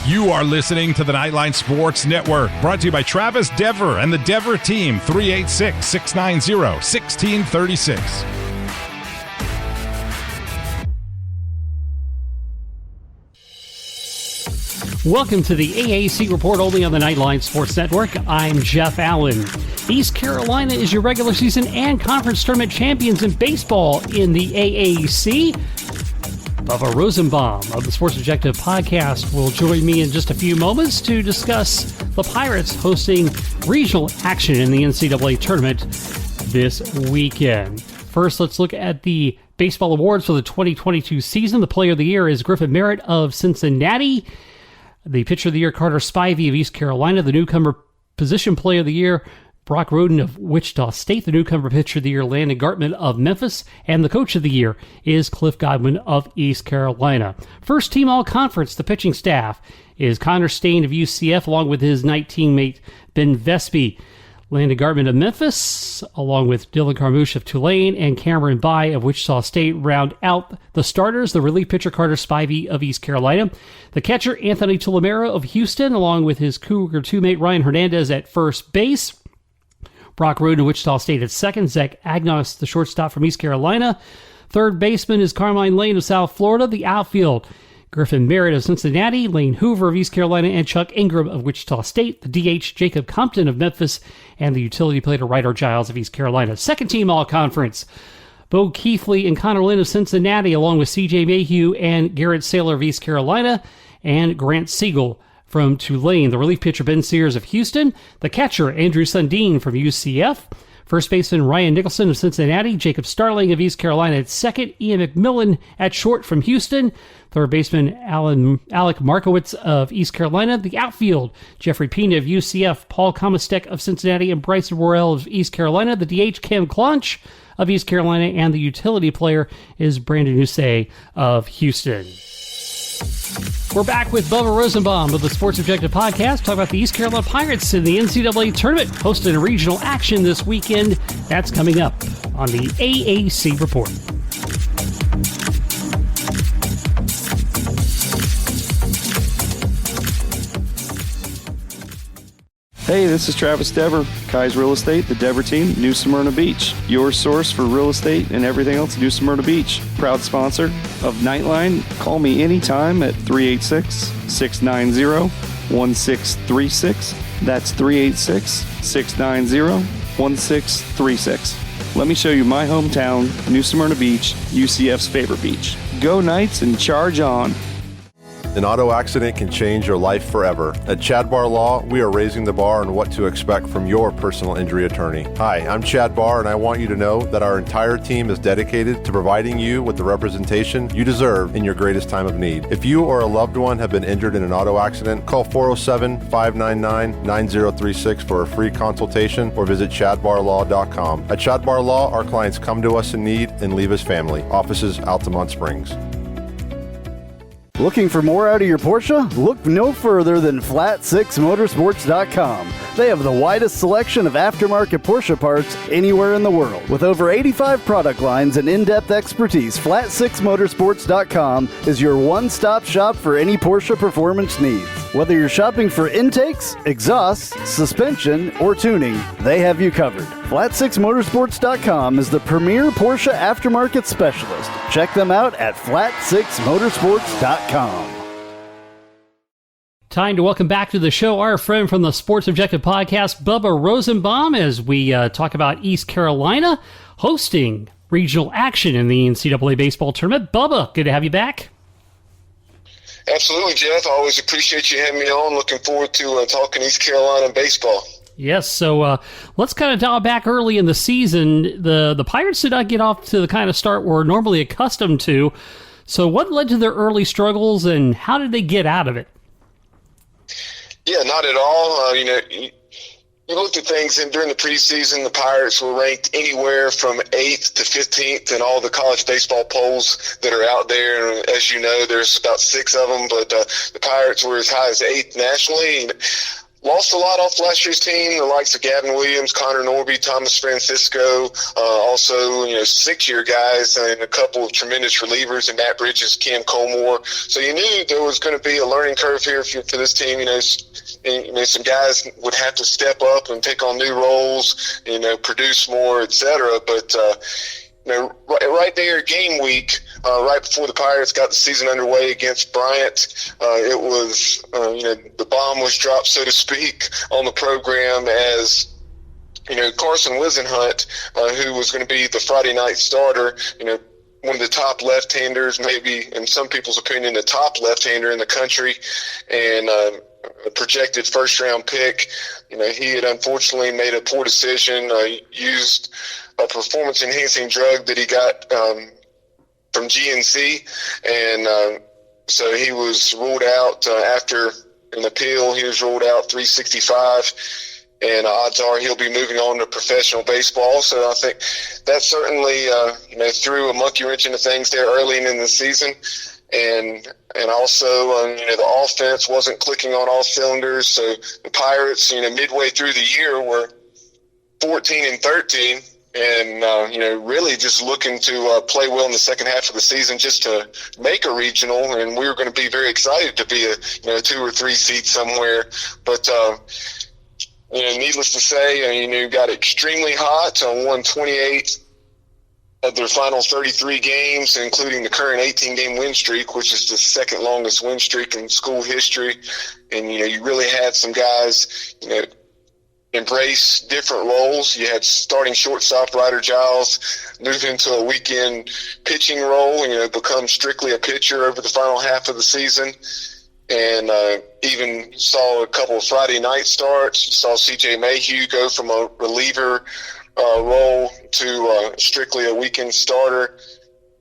You are listening to the Nightline Sports Network, brought to you by Travis Dever and the Dever team, 386-690-1636. Welcome to the AAC Report, only on the Nightline Sports Network. I'm Jeff Allen. East Carolina is your regular season and conference tournament champions in baseball in the AAC. Bubba Rosenbaum of the Sports Objective podcast will join me in just a few moments to discuss the Pirates hosting regional action in the NCAA Tournament this weekend. First, let's look at the baseball awards for the 2022 season. The Player of the Year is Griffin Merritt of Cincinnati. The Pitcher of the Year, Carter Spivey of East Carolina. The Newcomer Position Player of the Year, Brock Roden of Wichita State. The Newcomer Pitcher of the Year, Landon Gartman of Memphis. And the Coach of the Year is Cliff Godwin of East Carolina. First team all-conference, the pitching staff, is Connor Stain of UCF, along with his night teammate Ben Vespi. Landon Gartman of Memphis, along with Dylan Carmouche of Tulane and Cameron Bai of Wichita State, round out the starters. The relief pitcher, Carter Spivey of East Carolina. The catcher, Anthony Tullamera of Houston, along with his Cougar teammate Ryan Hernandez at first base. Brock Roden of Wichita State at second. Zach Agnos, the shortstop from East Carolina. Third baseman is Carmine Lane of South Florida. The outfield, Griffin Merritt of Cincinnati, Lane Hoover of East Carolina, and Chuck Ingram of Wichita State. The DH, Jacob Compton of Memphis, and the utility player, Ryder Giles of East Carolina. Second team all-conference, Bo Keithley and Connor Lynn of Cincinnati, along with C.J. Mayhew and Garrett Saylor of East Carolina, and Grant Siegel from Tulane. The relief pitcher, Ben Sears of Houston. The catcher, Andrew Sundin from UCF. First baseman, Ryan Nicholson of Cincinnati. Jacob Starling of East Carolina at second. Ian McMillan at short from Houston. Third baseman, Alec Markowitz of East Carolina. The outfield, Jeffrey Pena of UCF. Paul Komastek of Cincinnati. And Bryce Worrell of East Carolina. The DH, Cam Clonch of East Carolina. And the utility player is Brandon Hussey of Houston. We're back with Bubba Rosenbaum of the Sports Objective podcast, talking about the East Carolina Pirates in the NCAA Tournament, hosting a regional action this weekend. That's coming up on the AAC Report. Hey, this is Travis Dever, Kai's Real Estate, the Dever team, New Smyrna Beach. Your source for real estate and everything else, New Smyrna Beach. Proud sponsor of Nightline. Call me anytime at 386-690-1636. That's 386-690-1636. Let me show you my hometown, New Smyrna Beach, UCF's favorite beach. Go Knights and charge on. An auto accident can change your life forever. At Chad Barr Law, we are raising the bar on what to expect from your personal injury attorney. Hi, I'm Chad Barr, and I want you to know that our entire team is dedicated to providing you with the representation you deserve in your greatest time of need. If you or a loved one have been injured in an auto accident, call 407-599-9036 for a free consultation or visit chadbarlaw.com. At Chad Barr Law, our clients come to us in need and leave as family. Offices, Altamont Springs. Looking for more out of your Porsche? Look no further than Flat6Motorsports.com. They have the widest selection of aftermarket Porsche parts anywhere in the world. With over 85 product lines and in-depth expertise, Flat6Motorsports.com is your one-stop shop for any Porsche performance needs. Whether you're shopping for intakes, exhausts, suspension, or tuning, they have you covered. Flat6Motorsports.com is the premier Porsche aftermarket specialist. Check them out at Flat6Motorsports.com. Time to welcome back to the show our friend from the Sports Objective podcast, Bubba Rosenbaum, as we talk about East Carolina hosting regional action in the NCAA baseball tournament. Bubba, good to have you back. Absolutely, Jeff. I always appreciate you having me on. Looking forward to talking East Carolina baseball. Yes, so let's kind of dial back early in the season. The Pirates did not get off to the kind of start we're normally accustomed to. So what led to their early struggles, and how did they get out of it? Yeah, not at all. You looked at things, and during the preseason, the Pirates were ranked anywhere from 8th to 15th in all the college baseball polls that are out there. And as you know, there's about 6 of them, but the Pirates were as high as 8th nationally. And lost a lot off last year's team, the likes of Gavin Williams, Connor Norby, Thomas Francisco, also, 6-year guys and a couple of tremendous relievers in Matt Bridges, Cam Colmore. So you knew there was going to be a learning curve here for this team. Some guys would have to step up and take on new roles, produce more, etc. But, right there, game week, right before the Pirates got the season underway against Bryant, it was, the bomb was dropped, so to speak, on the program as, Carson Wisenhunt, who was going to be the Friday night starter, one of the top left-handers, maybe in some people's opinion, the top left-hander in the country, and a projected first-round pick. He had unfortunately made a poor decision, used a performance-enhancing drug that he got from GNC, and so he was ruled out after an appeal. He was ruled out 365, and odds are he'll be moving on to professional baseball. So I think that certainly threw a monkey wrench into things there early in the season. And also, the offense wasn't clicking on all cylinders. So the Pirates, midway through the year were 14-13. And, really just looking to play well in the second half of the season just to make a regional. And we were going to be very excited to be a 2 or 3 seed somewhere. But, needless to say, got extremely hot, won 28 of their final 33 games, including the current 18-game win streak, which is the second longest win streak in school history. And, you really had some guys, embrace different roles. You had starting shortstop Ryder Giles move into a weekend pitching role, become strictly a pitcher over the final half of the season. And even saw a couple of Friday night starts. You saw C.J. Mayhew go from a reliever role to strictly a weekend starter.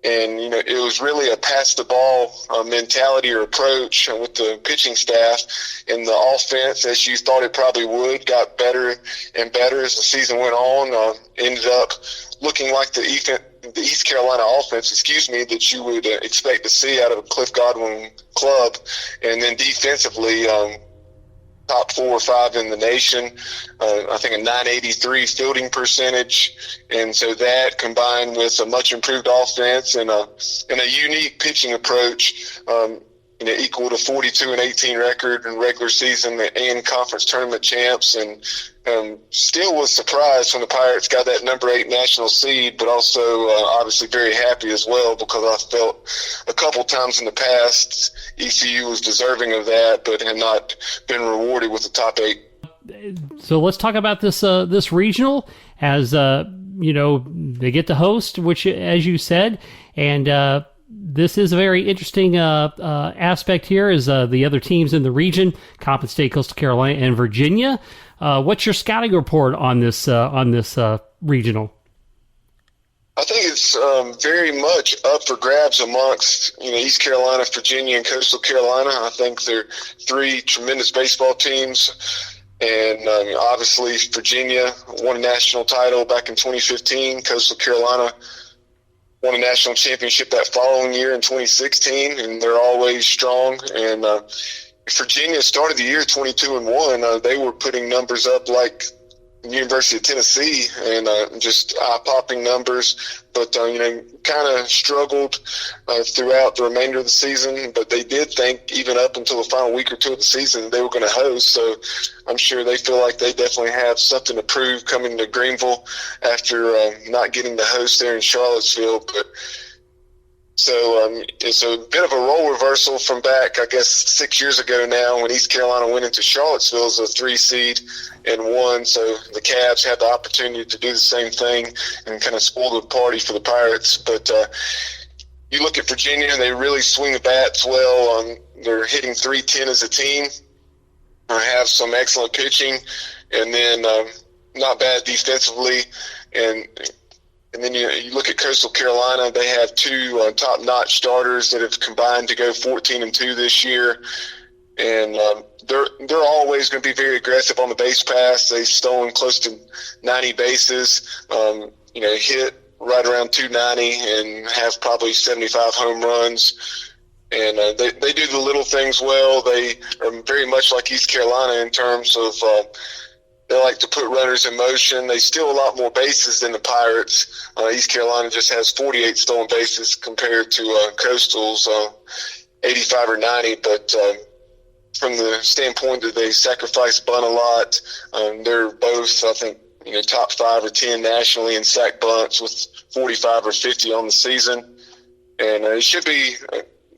And, it was really a pass the ball mentality or approach with the pitching staff. And the offense, as you thought it probably would, got better and better as the season went on. Ended up looking like the East Carolina offense, that you would expect to see out of a Cliff Godwin club. And then defensively, top 4 or 5 in the nation. I think a 983 fielding percentage. And so that combined with a much improved offense and a unique pitching approach, equal to 42-18 record in regular season and conference tournament champs. And still was surprised when the Pirates got that number 8 national seed, but also obviously very happy as well, because I felt a couple times in the past ECU was deserving of that, but had not been rewarded with the top 8. So let's talk about this regional, as they get to host, which, as you said, and this is a very interesting aspect here, is the other teams in the region: Coppin State, Coastal Carolina, and Virginia. What's your scouting report on this regional? I think it's very much up for grabs amongst East Carolina, Virginia, and Coastal Carolina. I think they're 3 tremendous baseball teams. And obviously Virginia won a national title back in 2015. Coastal Carolina won a national championship that following year in 2016, and they're always strong. And Virginia started the year 22-1. They were putting numbers up like the University of Tennessee, and just eye-popping numbers. But kind of struggled throughout the remainder of the season. But they did think, even up until the final week or 2 of the season, they were going to host. So I'm sure they feel like they definitely have something to prove coming to Greenville after not getting to host there in Charlottesville. But so it's a bit of a role reversal from back, I guess, 6 years ago now, when East Carolina went into Charlottesville as a 3 seed and won. So the Cavs had the opportunity to do the same thing and kind of spoil the party for the Pirates. But you look at Virginia, they really swing the bats well. They're hitting .310 as a team. Have some excellent pitching, and then not bad defensively. And then you look at Coastal Carolina, they have 2 top-notch starters that have combined to go 14-2 this year. And they're always going to be very aggressive on the base pass. They've stolen close to 90 bases, hit right around 290 and have probably 75 home runs. And they do the little things well. They are very much like East Carolina in terms of they like to put runners in motion. They steal a lot more bases than the Pirates. East Carolina just has 48 stolen bases compared to Coastal's 85 or 90. But from the standpoint that they sacrifice bunt a lot, they're both, I think, top 5 or 10 nationally in sack bunts with 45 or 50 on the season. And it should be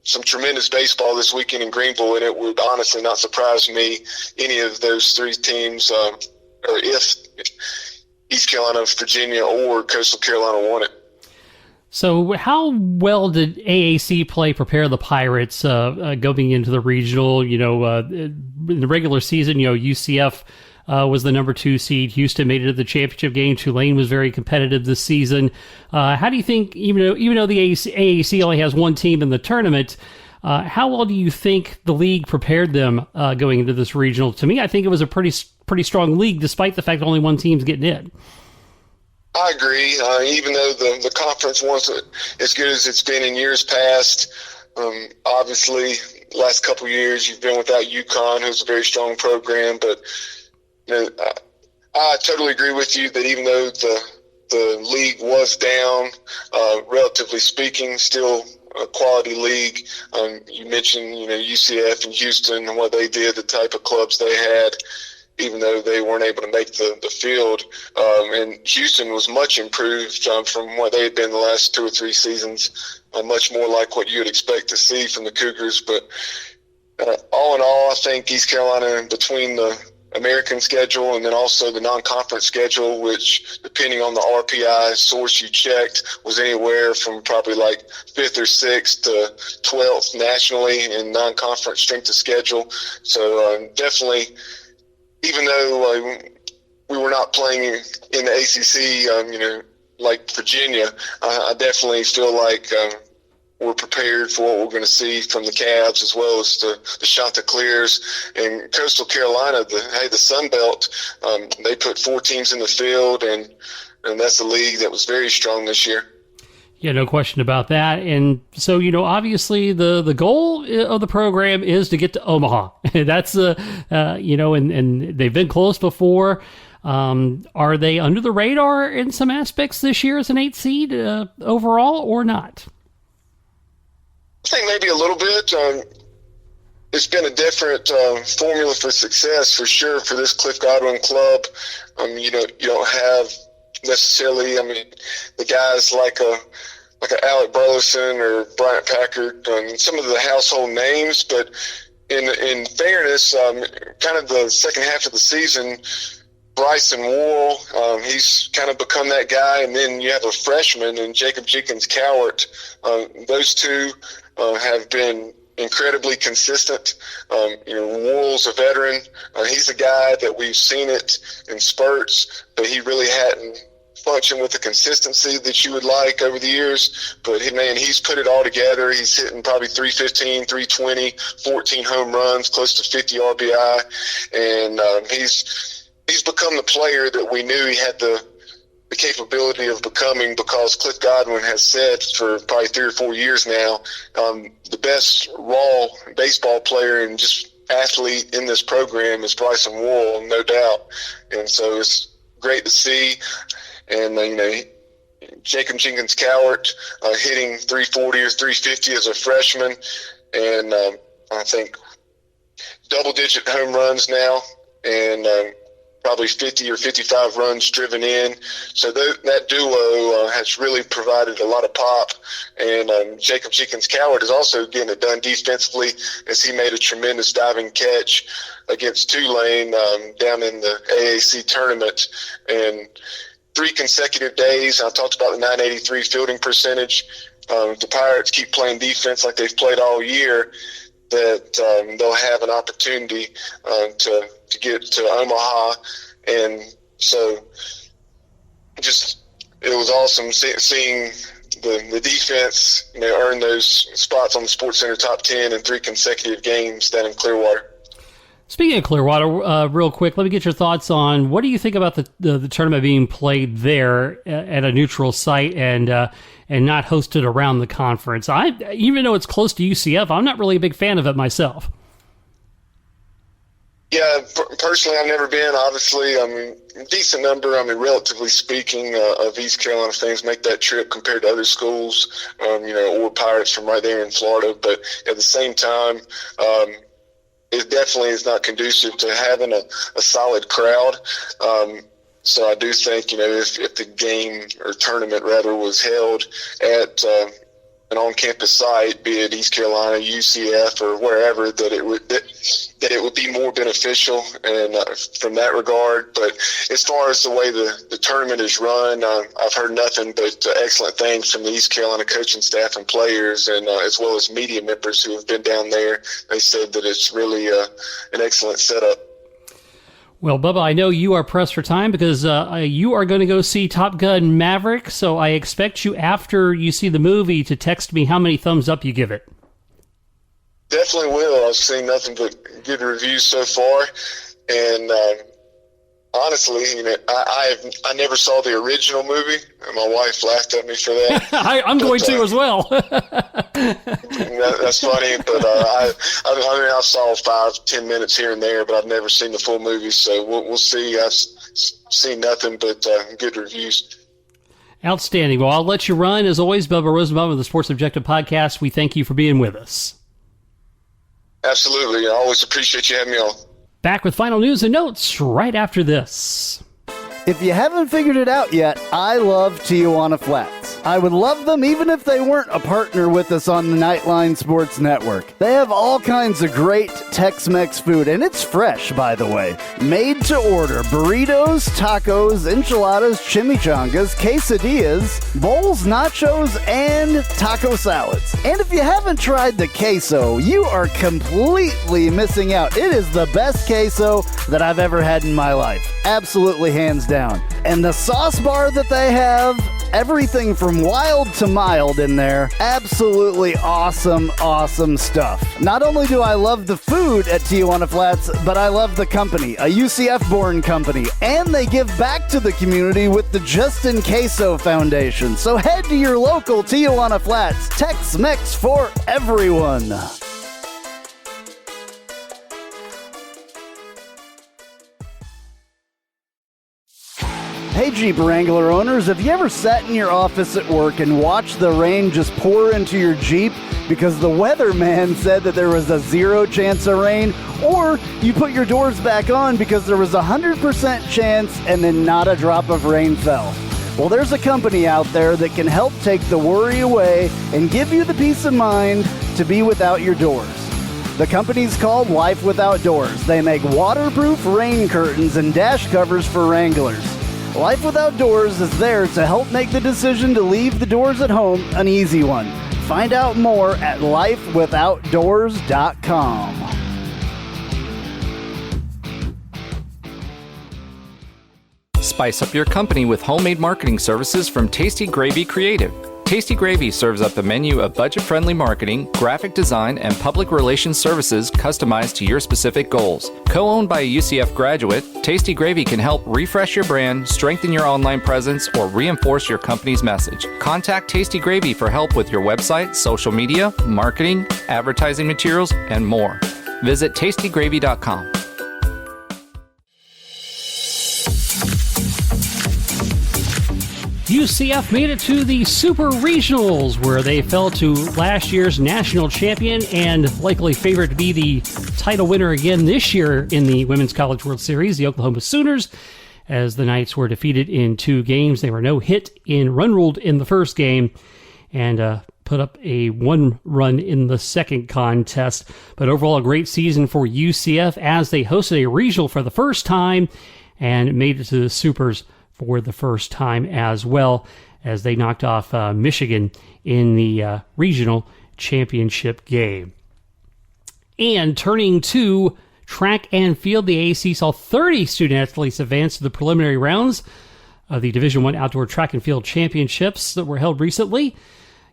some tremendous baseball this weekend in Greenville, and it would honestly not surprise me any of those 3 teams, or if East Carolina, Virginia, or Coastal Carolina won it. So how well did AAC play prepare the Pirates going into the regional? In the regular season, UCF was the number 2 seed. Houston made it to the championship game. Tulane was very competitive this season. How do you think, even though the AAC only has 1 team in the tournament, how well do you think the league prepared them going into this regional? To me, I think it was a pretty strong league, despite the fact that only 1 team's getting in. I agree. Even though the conference wasn't as good as it's been in years past, obviously, last couple of years you've been without UConn, who's a very strong program, but I totally agree with you that even though the league was down, relatively speaking, still a quality league. You mentioned, UCF and Houston and what they did, the type of clubs they had, even though they weren't able to make the field. And Houston was much improved from what they had been the last 2 or 3 seasons, much more like what you would expect to see from the Cougars. But all in all, I think East Carolina, between the American schedule and then also the non-conference schedule, which depending on the RPI source you checked was anywhere from probably like 5th or 6th to 12th nationally in non-conference strength of schedule. So definitely, even though we were not playing in the ACC, like Virginia, I definitely feel like we're prepared for what we're going to see from the Cavs as well as the Chanticleers. And Coastal Carolina, the Sun Belt, they put 4 teams in the field, and that's a league that was very strong this year. Yeah, no question about that. And so, obviously the goal of the program is to get to Omaha. That's, and they've been close before. Are they under the radar in some aspects this year as an 8 seed overall or not? I think maybe a little bit. It's been a different formula for success for sure for this Cliff Godwin club. You don't have necessarily, the guys like a Alec Burleson or Bryant Packard, some of the household names, but in fairness, kind of the second half of the season, Bryson Worrell, he's kind of become that guy, and then you have a freshman in Jacob Jenkins Cowart. Those 2 have been incredibly consistent. Worrell's a veteran. He's a guy that we've seen it in spurts, but he really hadn't functioned with the consistency that you would like over the years. But he's put it all together. He's hitting probably 315, 320, 14 home runs, close to 50 RBI, and he's become the player that we knew he had the capability of becoming, because Cliff Godwin has said for probably 3 or 4 years now, the best raw baseball player and just athlete in this program is Bryson Worrell, no doubt. And so it's great to see. And, Jacob Jenkins Cowart hitting 340 or 350 as a freshman. And I think double-digit home runs now, and probably 50 or 55 runs driven in. So that duo has really provided a lot of pop. And Jacob Jenkins Cowart is also getting it done defensively, as he made a tremendous diving catch against Tulane down in the AAC tournament. And 3 consecutive days, I talked about the 983 fielding percentage. The Pirates keep playing defense like they've played all year, that they'll have an opportunity to get to Omaha. And so it was awesome seeing the defense earn those spots on the SportsCenter top 10 in 3 consecutive games down in Clearwater. Speaking of Clearwater, real quick, let me get your thoughts on what do you think about the tournament being played there at a neutral site and not hosted around the conference? Even though it's close to UCF, I'm not really a big fan of it myself. Yeah, personally, I've never been. Obviously, decent number. Relatively speaking, of East Carolina fans make that trip compared to other schools, or Pirates from right there in Florida. But at the same time, it definitely is not conducive to having a solid crowd. So I do think, if the game or tournament rather was held at an on-campus site, be it East Carolina, UCF, or wherever, that it would be more beneficial and from that regard. But as far as the way the tournament is run, I've heard nothing but excellent things from the East Carolina coaching staff and players, and as well as media members who have been down there. They said that it's really an excellent setup. Well, Bubba, I know you are pressed for time because you are going to go see Top Gun Maverick, so I expect you, after you see the movie, to text me how many thumbs up you give it. Definitely will. I've seen nothing but good reviews so far, and honestly, I never saw the original movie, and my wife laughed at me for that. I'm going to as well. That's funny, but I saw 5-10 minutes here and there, but I've never seen the full movie, so we'll see. I've seen nothing but good reviews. Outstanding. Well, I'll let you run. As always, Bubba Rosenbaum of the Sports Objective Podcast, we thank you for being with us. Absolutely. I always appreciate you having me on. Back with final news and notes right after this. If you haven't figured it out yet, I love Tijuana Flats. I would love them even if they weren't a partner with us on the Nightline Sports Network. They have all kinds of great Tex-Mex food, and it's fresh, by the way. Made to order burritos, tacos, enchiladas, chimichangas, quesadillas, bowls, nachos, and taco salads. And if you haven't tried the queso, you are completely missing out. It is the best queso that I've ever had in my life. Absolutely hands down. And the sauce bar that they have, everything from wild to mild in there. Absolutely awesome, awesome stuff. Not only do I love the food at Tijuana Flats, but I love the company, a UCF-born company. And they give back to the community with the Justin Queso Foundation. So head to your local Tijuana Flats. Tex-Mex for everyone. Hey Jeep Wrangler owners, have you ever sat in your office at work and watched the rain just pour into your Jeep because the weatherman said that there was a 0 chance of rain? Or you put your doors back on because there was a 100% chance and then not a drop of rain fell? Well, there's a company out there that can help take the worry away and give you the peace of mind to be without your doors. The company's called Life Without Doors. They make waterproof rain curtains and dash covers for Wranglers. Life Without Doors is there to help make the decision to leave the doors at home an easy one. Find out more at lifewithoutdoors.com. Spice up your company with homemade marketing services from Tasty Gravy Creative. Tasty Gravy serves up a menu of budget-friendly marketing, graphic design, and public relations services customized to your specific goals. Co-owned by a UCF graduate, Tasty Gravy can help refresh your brand, strengthen your online presence, or reinforce your company's message. Contact Tasty Gravy for help with your website, social media, marketing, advertising materials, and more. Visit tastygravy.com. UCF made it to the Super Regionals, where they fell to last year's national champion and likely favorite to be the title winner again this year in the Women's College World Series, the Oklahoma Sooners, as the Knights were defeated in 2 games. They were no hit in run ruled in the first game and put up a 1 run in the second contest. But overall, a great season for UCF as they hosted a regional for the first time and made it to the Supers for the first time as well, as they knocked off Michigan in the regional championship game. And turning to track and field, the AAC saw 30 student athletes advance to the preliminary rounds of the Division I Outdoor Track and Field Championships that were held recently.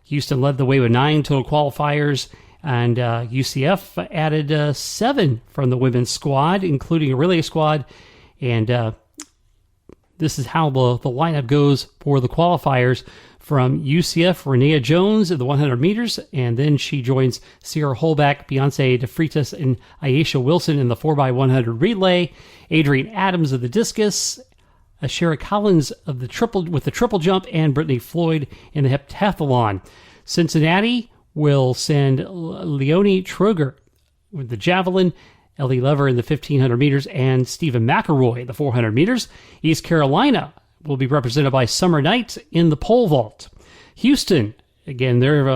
Houston led the way with 9 total qualifiers. And UCF added 7 from the women's squad, including a relay squad. And this is how the lineup goes for the qualifiers. From UCF, Renea Jones in the 100 meters, and then she joins Sierra Holback, Beyonce DeFreitas, and Aisha Wilson in the 4x100 relay, Adrienne Adams of the discus, Ashera Collins of the triple jump, and Brittany Floyd in the heptathlon. Cincinnati will send Leonie Truger with the javelin, Ellie Lever in the 1500 meters, and Stephen McElroy in the 400 meters. East Carolina will be represented by Summer Knight in the pole vault. Houston, again, they're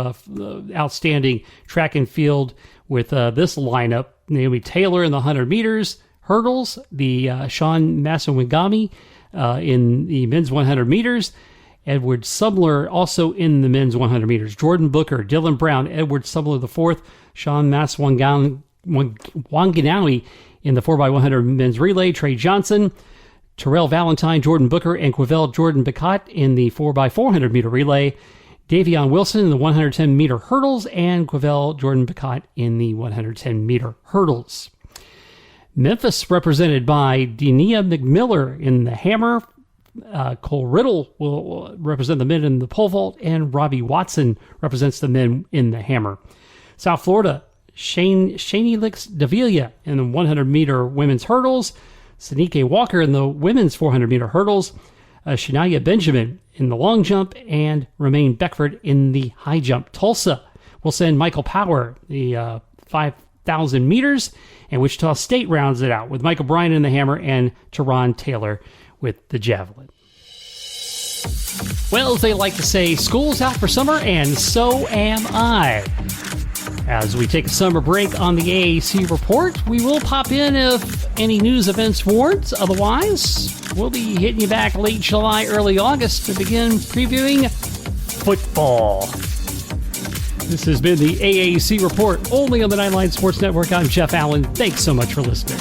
outstanding track and field with this lineup. Naomi Taylor in the 100 meters hurdles, the Sean Masawingami in the men's 100 meters, Edward Subler also in the men's 100 meters, Jordan Booker, Dylan Brown, Edward Subler the fourth, Sean Masawingami in the 4x100 men's relay, Trey Johnson, Terrell Valentine, Jordan Booker, and Quivell Jordan Bacot in the 4x400 meter relay, Davion Wilson in the 110 meter hurdles, and Quivell Jordan Bacot in the 110 meter hurdles. Memphis represented by Denia McMiller in the hammer. Cole Riddle will represent the men in the pole vault, and Robbie Watson represents the men in the hammer. South Florida, Shani Licks Davila in the 100 meter women's hurdles, Sanike Walker in the women's 400 meter hurdles, Shania Benjamin in the long jump, and Romaine Beckford in the high jump. Tulsa will send Michael Power the 5,000 meters, and Wichita State rounds it out with Michael Bryan in the hammer and Teron Taylor with the javelin. Well, as they like to say, school's out for summer, and so am I. As we take a summer break on the AAC report, we will pop in if any news events warrant. Otherwise, we'll be hitting you back late July, early August to begin previewing football. This has been the AAC report, only on the Nightline Sports Network. I'm Jeff Allen. Thanks so much for listening.